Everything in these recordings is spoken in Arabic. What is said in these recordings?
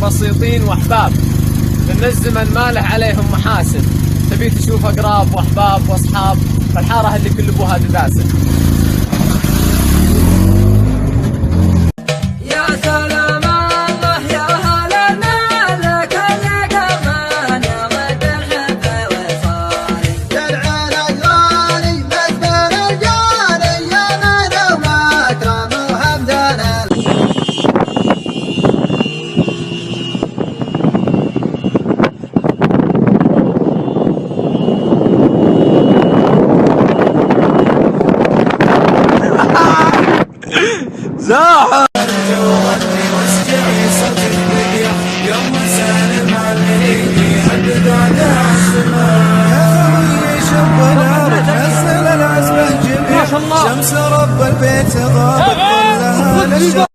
ونصيطين واحباب، لان الزمن ما له عليهم محاسن. تبي تشوف اقراب واحباب واصحاب، فالحاره اللي كل ابوها دداسه. زاحف شمس رب البيت غابت كلها للشمس.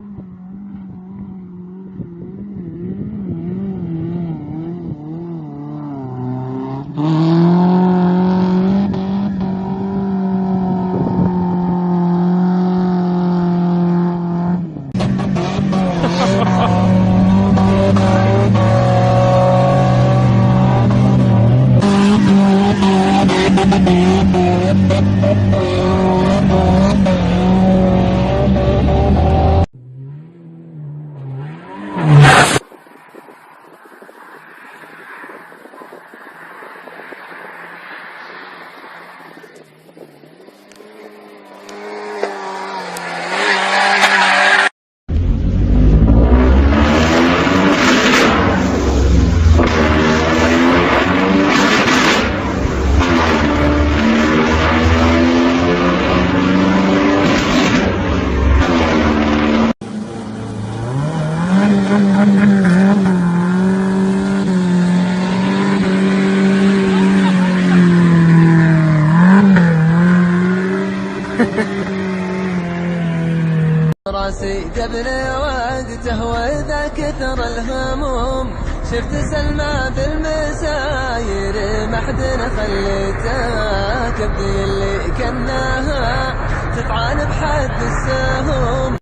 راسي قبل وقته واذا كثر الهموم، شفت سلمى بالمساير ما حد خليته، كبدي اللي كناها تطعن بحد السهوم.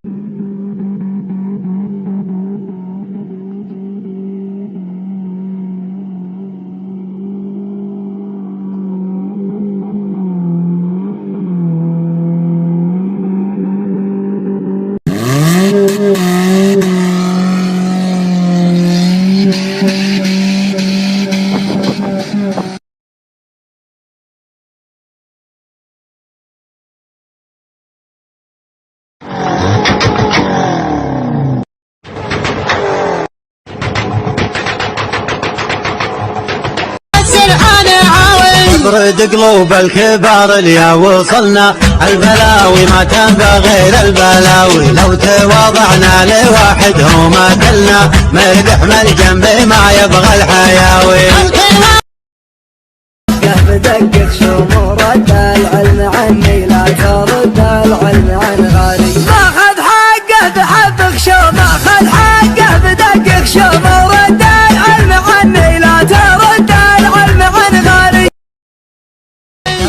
برد قلوب الكبار اللي وصلنا، البلاوي ما تنبى غير البلاوي، لو تواضعنا لواحد هو ما كلنا، مربح من الجنب ما يبغى الحياوي. بدقق شمور العلم عني لا ترد العلم عن غالي، ماخذ حقه بحبك شو ماخذ حقه بدقق شمور العلم عني لا ترد العلم عن غالي.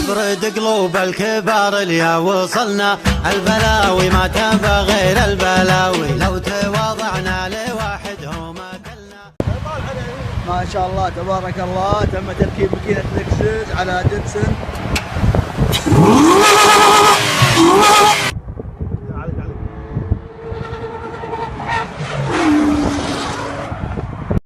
برد قلوب الكبار اللي وصلنا، البلاوي ما تنبى غير البلاوي، لو تواضعنا لواحد هو ما كلنا. ما شاء الله تبارك الله، تم تركيب ماكينة لكزس على ديدسن.